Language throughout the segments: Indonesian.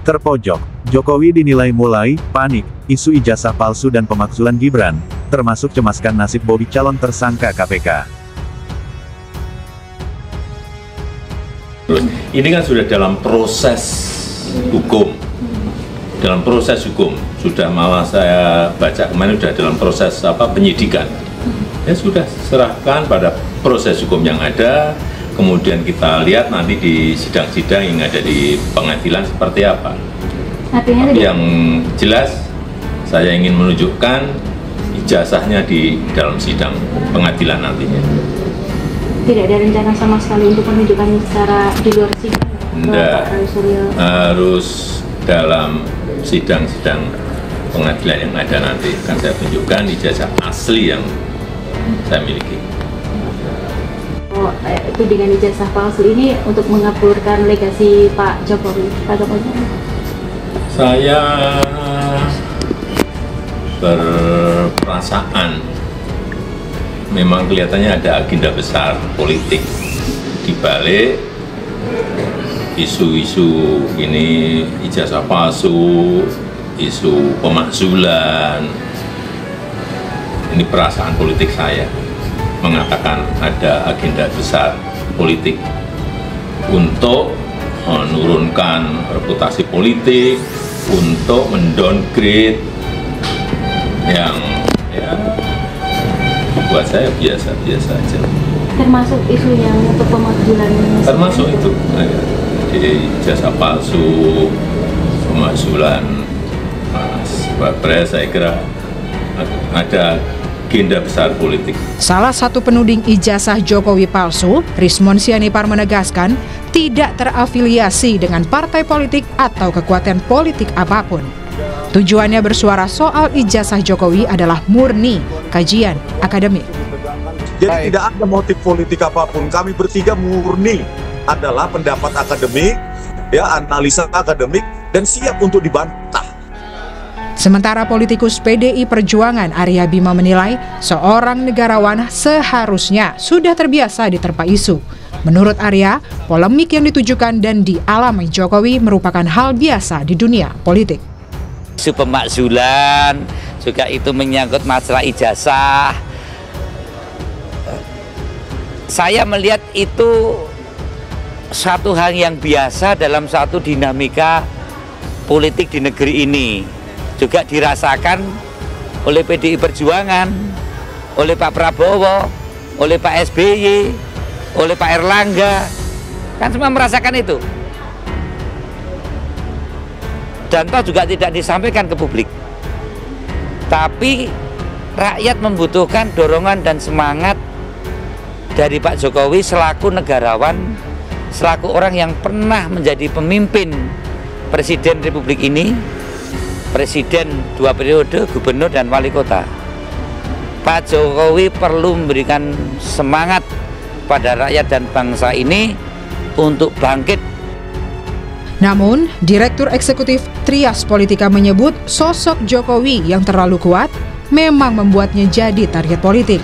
Terpojok, Jokowi dinilai mulai panik, isu ijazah palsu dan pemakzulan Gibran, termasuk cemaskan nasib Bobi calon tersangka KPK. Ini kan sudah dalam proses hukum. Dalam proses hukum, sudah malah saya baca kemarin sudah dalam proses penyidikan. Ya sudah, serahkan pada proses hukum yang ada. Kemudian kita lihat nanti di sidang-sidang yang ada di pengadilan seperti apa. Artinya yang jelas, saya ingin menunjukkan ijazahnya di dalam sidang pengadilan nantinya. Tidak ada rencana sama sekali untuk menunjukkan secara di luar sidang? Tidak, harus dalam sidang-sidang pengadilan yang ada nanti. Akan saya tunjukkan ijazah asli yang saya miliki. Oh, itu dengan ijazah palsu ini untuk mengaburkan legasi Pak Jokowi. Saya berperasaan memang kelihatannya ada agenda besar politik di balik isu-isu ini, ijazah palsu, isu pemakzulan. Ini perasaan politik saya mengatakan ada agenda besar politik untuk menurunkan reputasi politik, untuk mendowngrade yang ya buat saya biasa-biasa aja. Termasuk isu yang untuk pemakzulan? Termasuk itu, jadi ijazah palsu, pemakzulan Mas Wapres, saya kira ada agenda besar politik. Salah satu penuding ijazah Jokowi palsu, Rismon Sianipar menegaskan tidak terafiliasi dengan partai politik atau kekuatan politik apapun. Tujuannya bersuara soal ijazah Jokowi adalah murni kajian akademik. Jadi tidak ada motif politik apapun. Kami bertiga murni adalah pendapat akademik, ya, analisa akademik, dan siap untuk dibantah. Sementara politikus PDI Perjuangan Arya Bima menilai seorang negarawan seharusnya sudah terbiasa diterpa isu. Menurut Arya, polemik yang ditujukan dan dialami Jokowi merupakan hal biasa di dunia politik. Isu pemakzulan, juga itu menyangkut masalah ijazah. Saya melihat itu satu hal yang biasa dalam satu dinamika politik di negeri ini. Juga dirasakan oleh PDI Perjuangan, oleh Pak Prabowo, oleh Pak SBY, oleh Pak Erlangga, kan semua merasakan itu. Dan toh juga tidak disampaikan ke publik. Tapi rakyat membutuhkan dorongan dan semangat dari Pak Jokowi selaku negarawan, selaku orang yang pernah menjadi pemimpin Presiden Republik ini, Presiden 2 periode, gubernur dan wali kota. Pak Jokowi perlu memberikan semangat pada rakyat dan bangsa ini untuk bangkit. Namun, Direktur Eksekutif Trias Politika menyebut sosok Jokowi yang terlalu kuat memang membuatnya jadi target politik.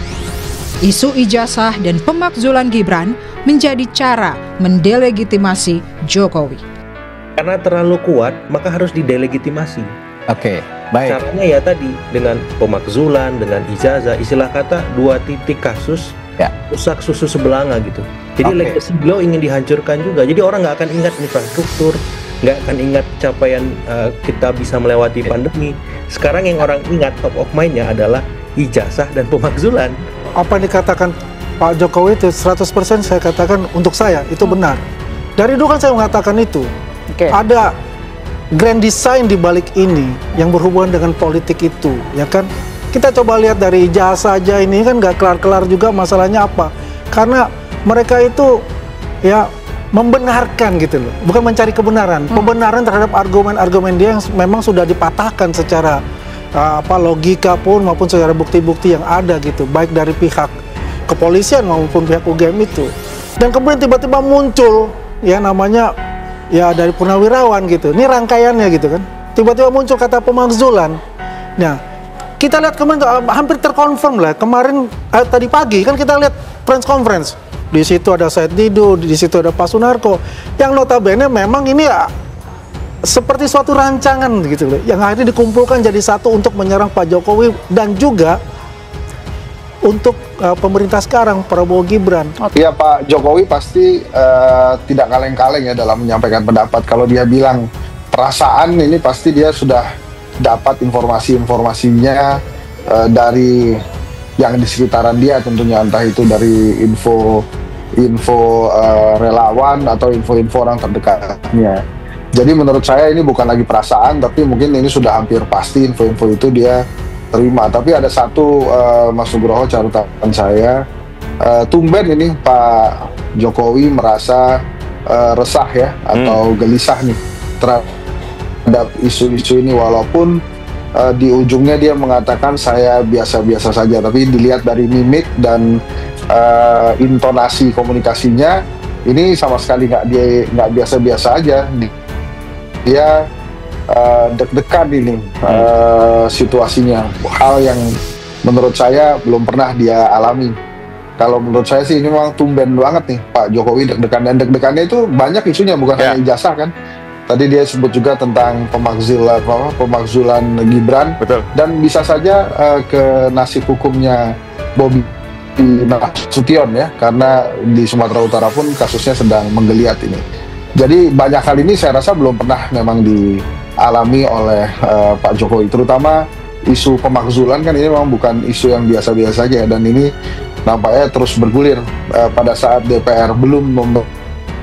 Isu ijazah dan pemakzulan Gibran menjadi cara mendelegitimasi Jokowi. Karena terlalu kuat, maka harus didelegitimasi. Oke, baik. Caranya ya tadi dengan pemakzulan, dengan ijazah, istilah kata 2 titik kasus, ya, rusak susu sebelanga gitu. Jadi legacy beliau ingin dihancurkan juga. Jadi orang nggak akan ingat infrastruktur, nggak akan ingat capaian kita bisa melewati pandemi. Sekarang yang orang ingat top of mind-nya adalah ijazah dan pemakzulan. Apa yang dikatakan Pak Jokowi itu 100% saya katakan untuk saya itu benar. Dari dulu kan saya mengatakan itu. Ada grand design di balik ini yang berhubungan dengan politik itu, ya kan? Kita coba lihat dari ijazah aja ini kan nggak kelar-kelar juga masalahnya apa? Karena mereka itu ya membenarkan gitu loh, bukan mencari kebenaran. Pembenaran terhadap argumen-argumen dia yang memang sudah dipatahkan secara logika pun maupun secara bukti-bukti yang ada gitu, baik dari pihak kepolisian maupun pihak UGM itu. Dan kemudian tiba-tiba muncul ya namanya ya dari purnawirawan gitu. Ini rangkaiannya gitu kan. Tiba-tiba muncul kata pemakzulan. Nah, kita lihat kemarin hampir terkonfirm lah. Kemarin tadi pagi kan kita lihat press conference. Di situ ada Said Didu, di situ ada Pak Sunarko. Yang notabene memang ini ya seperti suatu rancangan gitu loh, yang akhirnya dikumpulkan jadi satu untuk menyerang Pak Jokowi dan juga untuk pemerintah sekarang, Prabowo Gibran. Iya, Pak Jokowi pasti tidak kaleng-kaleng ya dalam menyampaikan pendapat. Kalau dia bilang perasaan, ini pasti dia sudah dapat informasi-informasinya dari yang di sekitaran dia tentunya, entah itu dari info relawan atau info-info orang terdekatnya. Jadi menurut saya ini bukan lagi perasaan, tapi mungkin ini sudah hampir pasti info-info itu dia terima. Tapi ada satu, Mas Nugroho, catatan saya, tumben ini Pak Jokowi merasa resah ya, atau gelisah nih terhadap isu-isu ini, walaupun di ujungnya dia mengatakan saya biasa-biasa saja, tapi dilihat dari mimik dan intonasi komunikasinya ini sama sekali nggak biasa-biasa aja. Dia deg-degan ini situasinya, hal yang menurut saya belum pernah dia alami. Kalau menurut saya sih ini memang tumben banget nih Pak Jokowi deg-degan, dan deg-degannya itu banyak isunya, bukan hanya ijazah kan. Tadi dia sebut juga tentang pemakzulan Gibran. Betul. Dan bisa saja ke nasib hukumnya Bobi Nasution ya, karena di Sumatera Utara pun kasusnya sedang menggeliat ini. Jadi banyak hal ini saya rasa belum pernah memang dialami oleh Pak Jokowi, terutama isu pemakzulan kan ini memang bukan isu yang biasa-biasa saja, dan ini nampaknya terus bergulir pada saat DPR belum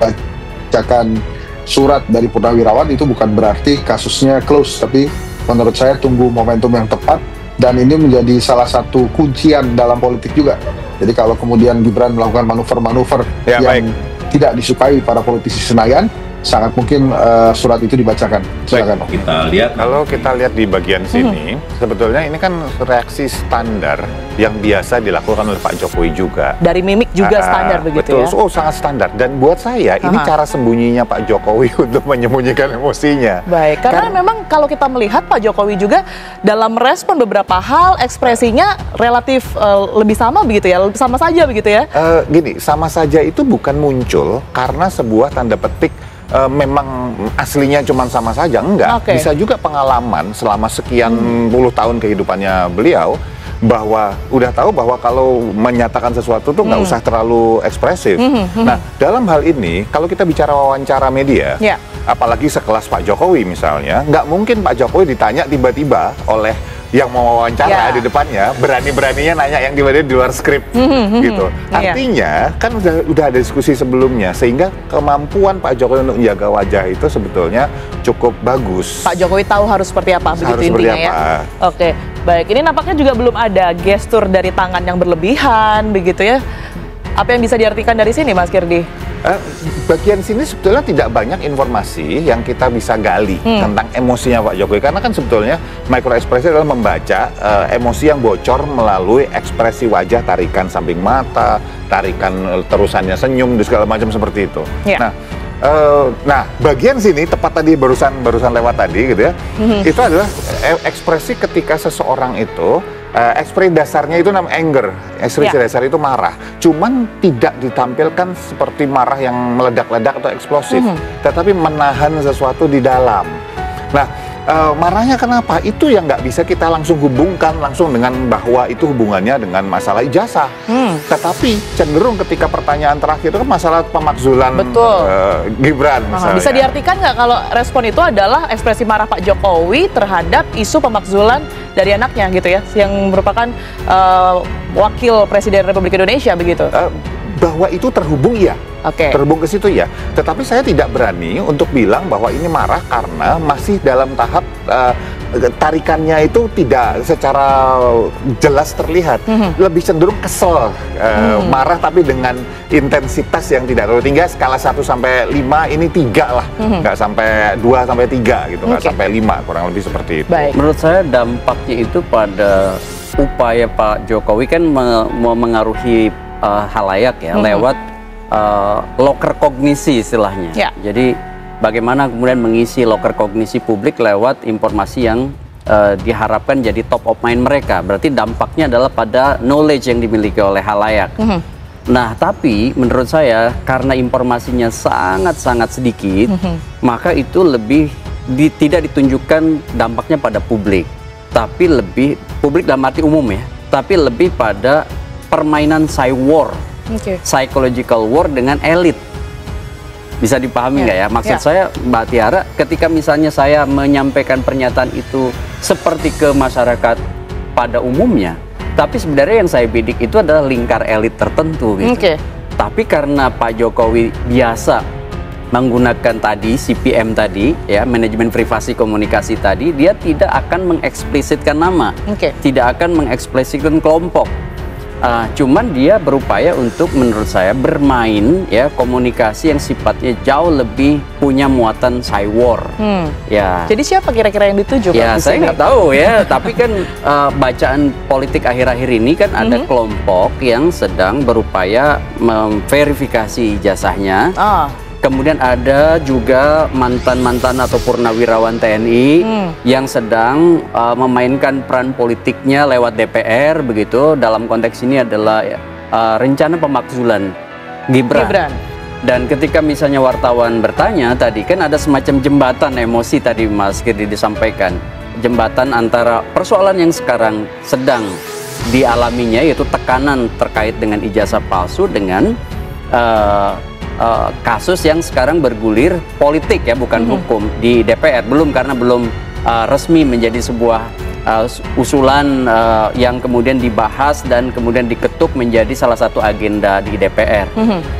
membacakan surat dari Purnawirawan. Itu bukan berarti kasusnya close, tapi menurut saya tunggu momentum yang tepat, dan ini menjadi salah satu kuncian dalam politik juga. Jadi kalau kemudian Gibran melakukan manuver-manuver yang tidak disukai para politisi Senayan, sangat mungkin surat itu dibacakan. Silakan. Kita lihat, kalau kita lihat di bagian sini, sebetulnya ini kan reaksi standar yang biasa dilakukan oleh Pak Jokowi juga. Dari mimik juga standar begitu betul. ya? Oh, sangat standar. Dan buat saya ini cara sembunyinya Pak Jokowi untuk menyembunyikan emosinya. Baik, karena memang kalau kita melihat Pak Jokowi juga dalam respon beberapa hal, ekspresinya relatif lebih sama begitu ya? Sama saja begitu ya? Gini, sama saja itu bukan muncul karena sebuah tanda petik memang aslinya cuma sama saja, enggak. Bisa juga pengalaman selama sekian puluh tahun kehidupannya beliau, bahwa udah tahu bahwa kalau menyatakan sesuatu tuh nggak usah terlalu ekspresif. Nah, dalam hal ini kalau kita bicara wawancara media, apalagi sekelas Pak Jokowi misalnya, nggak mungkin Pak Jokowi ditanya tiba-tiba oleh yang mau wawancara di depannya, berani-beraninya nanya yang tiba-tiba di luar skrip gitu. Artinya kan udah ada diskusi sebelumnya, sehingga kemampuan Pak Jokowi untuk menjaga wajah itu sebetulnya cukup bagus. Pak Jokowi tahu harus seperti apa, begitu intinya ya. Oke, baik. Ini nampaknya juga belum ada gestur dari tangan yang berlebihan begitu ya. Apa yang bisa diartikan dari sini, Mas Kirdi? Bagian sini sebetulnya tidak banyak informasi yang kita bisa gali tentang emosinya Pak Jokowi, karena kan sebetulnya microekspresi adalah membaca emosi yang bocor melalui ekspresi wajah, tarikan samping mata, tarikan terusannya senyum, dan segala macam seperti itu. Nah, bagian sini tepat tadi barusan lewat tadi gitu ya, itu adalah ekspresi ketika seseorang itu ekspresi dasarnya itu namanya anger, ekspresi dasar itu marah, cuman tidak ditampilkan seperti marah yang meledak-ledak atau eksplosif, tetapi menahan sesuatu di dalam. Nah, marahnya kenapa? Itu yang nggak bisa kita langsung hubungkan langsung dengan bahwa itu hubungannya dengan masalah ijazah. Tetapi cenderung ketika pertanyaan terakhir itu kan masalah pemakzulan Gibran misalnya. Bisa diartikan nggak kalau respon itu adalah ekspresi marah Pak Jokowi terhadap isu pemakzulan dari anaknya gitu ya, yang merupakan wakil Presiden Republik Indonesia begitu? Bahwa itu terhubung ya, terhubung ke situ ya. Tetapi saya tidak berani untuk bilang bahwa ini marah karena masih dalam tahap tarikannya itu tidak secara jelas terlihat. Lebih cenderung kesel, marah tapi dengan intensitas yang tidak terlalu tinggi. Skala 1 sampai 5 ini 3 lah, nggak sampai 2 sampai 3 gitu, nggak sampai 5, kurang lebih seperti itu. Menurut saya dampaknya itu pada upaya Pak Jokowi kan memengaruhi halayak ya, lewat loker kognisi istilahnya. Jadi bagaimana kemudian mengisi loker kognisi publik lewat informasi yang diharapkan jadi top of mind mereka. Berarti dampaknya adalah pada knowledge yang dimiliki oleh halayak. Nah, tapi menurut saya karena informasinya sangat-sangat sedikit, maka itu lebih tidak ditunjukkan dampaknya pada publik, tapi lebih publik dalam arti umum ya, tapi lebih pada permainan war, psychological war dengan elit. Bisa dipahami nggak ya? Maksud saya, Mbak Tiara, ketika misalnya saya menyampaikan pernyataan itu seperti ke masyarakat pada umumnya, tapi sebenarnya yang saya bidik itu adalah lingkar elit tertentu gitu. Tapi karena Pak Jokowi biasa menggunakan tadi CPM tadi ya, manajemen privasi komunikasi tadi, dia tidak akan mengeksplisitkan nama, tidak akan mengeksplisitkan kelompok. Cuman dia berupaya untuk, menurut saya, bermain ya komunikasi yang sifatnya jauh lebih punya muatan war. Ya. Jadi siapa kira-kira yang dituju? Ya saya nggak tahu ya, tapi kan bacaan politik akhir-akhir ini kan ada kelompok yang sedang berupaya memverifikasi ijazahnya. Kemudian ada juga mantan-mantan atau purnawirawan TNI yang sedang memainkan peran politiknya lewat DPR begitu. Dalam konteks ini adalah rencana pemakzulan Gibran. Dan ketika misalnya wartawan bertanya tadi, kan ada semacam jembatan emosi tadi Mas Kirdi disampaikan. Jembatan antara persoalan yang sekarang sedang dialaminya, yaitu tekanan terkait dengan ijazah palsu, dengan kasus yang sekarang bergulir politik ya, bukan hukum di DPR. Karena belum resmi menjadi sebuah usulan yang kemudian dibahas dan kemudian diketuk menjadi salah satu agenda di DPR.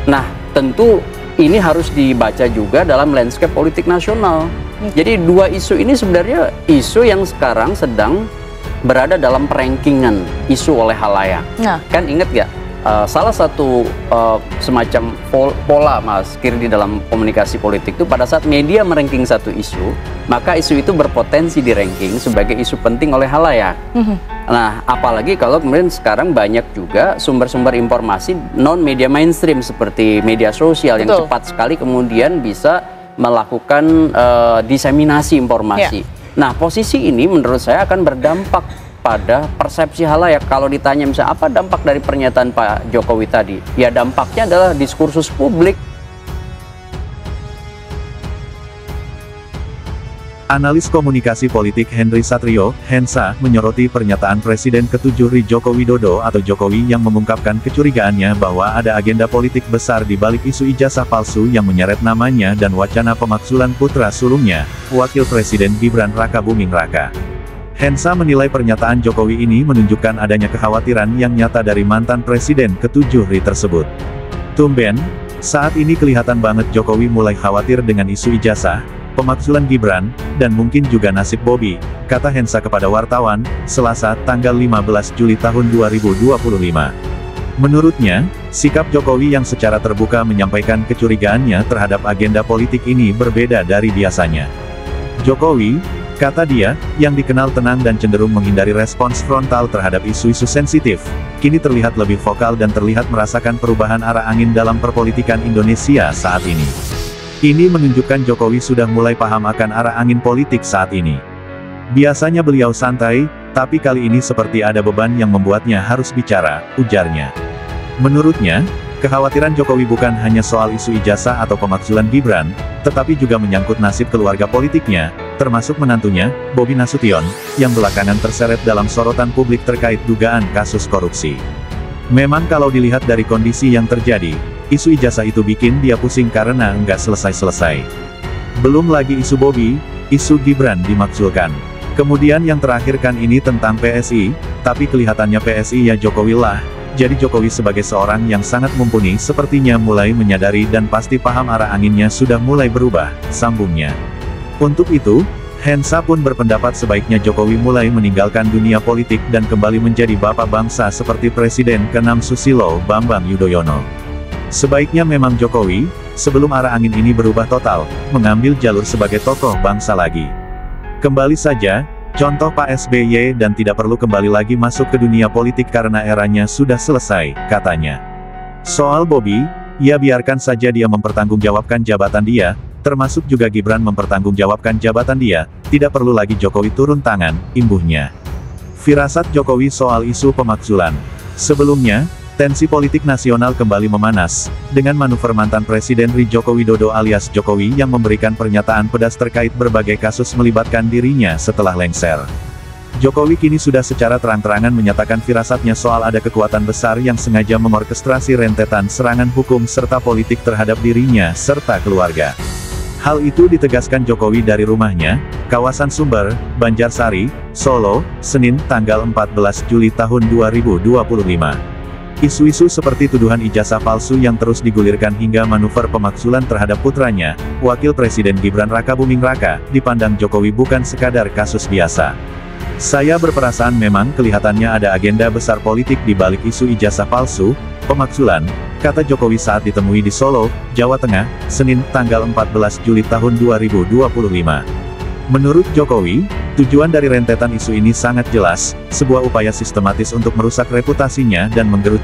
Nah, tentu ini harus dibaca juga dalam landscape politik nasional. Jadi dua isu ini sebenarnya isu yang sekarang sedang berada dalam perankingan isu oleh khalayak. Kan inget gak? Salah satu semacam pola Mas Kirdi dalam komunikasi politik itu, pada saat media meranking satu isu, maka isu itu berpotensi di-ranking sebagai isu penting oleh khalayak. Nah, apalagi kalau kemudian sekarang banyak juga sumber-sumber informasi non-media mainstream seperti media sosial yang cepat sekali kemudian bisa melakukan diseminasi informasi. Nah, posisi ini menurut saya akan berdampak pada persepsi khalayak. Kalau ditanya misalnya apa dampak dari pernyataan Pak Jokowi tadi, ya dampaknya adalah diskursus publik. Analis komunikasi politik Henry Satrio, Hensa, menyoroti pernyataan Presiden ke-7 RI Joko Widodo atau Jokowi yang mengungkapkan kecurigaannya bahwa ada agenda politik besar di balik isu ijazah palsu yang menyeret namanya dan wacana pemakzulan putra sulungnya, Wakil Presiden Gibran Raka Buming Raka. Hensa menilai pernyataan Jokowi ini menunjukkan adanya kekhawatiran yang nyata dari mantan Presiden ke-7 RI tersebut. Tumben, saat ini kelihatan banget Jokowi mulai khawatir dengan isu ijazah, pemakzulan Gibran, dan mungkin juga nasib Bobi, kata Hensa kepada wartawan, Selasa, tanggal 15 Juli tahun 2025. Menurutnya, sikap Jokowi yang secara terbuka menyampaikan kecurigaannya terhadap agenda politik ini berbeda dari biasanya. Jokowi, kata dia, yang dikenal tenang dan cenderung menghindari respons frontal terhadap isu-isu sensitif, kini terlihat lebih vokal dan terlihat merasakan perubahan arah angin dalam perpolitikan Indonesia saat ini. Ini menunjukkan Jokowi sudah mulai paham akan arah angin politik saat ini. Biasanya beliau santai, tapi kali ini seperti ada beban yang membuatnya harus bicara, ujarnya. Menurutnya, kekhawatiran Jokowi bukan hanya soal isu ijazah atau pemakzulan Gibran, tetapi juga menyangkut nasib keluarga politiknya, termasuk menantunya, Bobi Nasution, yang belakangan terseret dalam sorotan publik terkait dugaan kasus korupsi. Memang kalau dilihat dari kondisi yang terjadi, isu ijazah itu bikin dia pusing karena nggak selesai-selesai. Belum lagi isu Bobi, isu Gibran dimakzulkan. Kemudian yang terakhir kan ini tentang PSI, tapi kelihatannya PSI ya Jokowi lah. Jadi Jokowi sebagai seorang yang sangat mumpuni sepertinya mulai menyadari dan pasti paham arah anginnya sudah mulai berubah, sambungnya. Untuk itu, Hensa pun berpendapat sebaiknya Jokowi mulai meninggalkan dunia politik dan kembali menjadi bapak bangsa seperti Presiden ke-6 Susilo Bambang Yudhoyono. Sebaiknya memang Jokowi, sebelum arah angin ini berubah total, mengambil jalur sebagai tokoh bangsa lagi. Kembali saja, contoh Pak SBY dan tidak perlu kembali lagi masuk ke dunia politik karena eranya sudah selesai, katanya. Soal Bobi, ya biarkan saja dia mempertanggungjawabkan jabatan dia, termasuk juga Gibran mempertanggungjawabkan jabatan dia, tidak perlu lagi Jokowi turun tangan, imbuhnya. Firasat Jokowi soal isu pemakzulan. Sebelumnya, Tensi politik nasional kembali memanas, dengan manuver mantan Presiden Joko Widodo alias Jokowi yang memberikan pernyataan pedas terkait berbagai kasus melibatkan dirinya setelah lengser. Jokowi kini sudah secara terang-terangan menyatakan firasatnya soal ada kekuatan besar yang sengaja mengorkestrasi rentetan serangan hukum serta politik terhadap dirinya serta keluarga. Hal itu ditegaskan Jokowi dari rumahnya, kawasan Sumber, Banjarsari, Solo, Senin, tanggal 14 Juli tahun 2025. Isu-isu seperti tuduhan ijazah palsu yang terus digulirkan hingga manuver pemakzulan terhadap putranya, Wakil Presiden Gibran Rakabuming Raka, dipandang Jokowi bukan sekadar kasus biasa. Saya berperasaan memang kelihatannya ada agenda besar politik di balik isu ijazah palsu, pemakzulan, kata Jokowi saat ditemui di Solo, Jawa Tengah, Senin, tanggal 14 Juli tahun 2025. Menurut Jokowi, tujuan dari rentetan isu ini sangat jelas, sebuah upaya sistematis untuk merusak reputasinya dan menggerus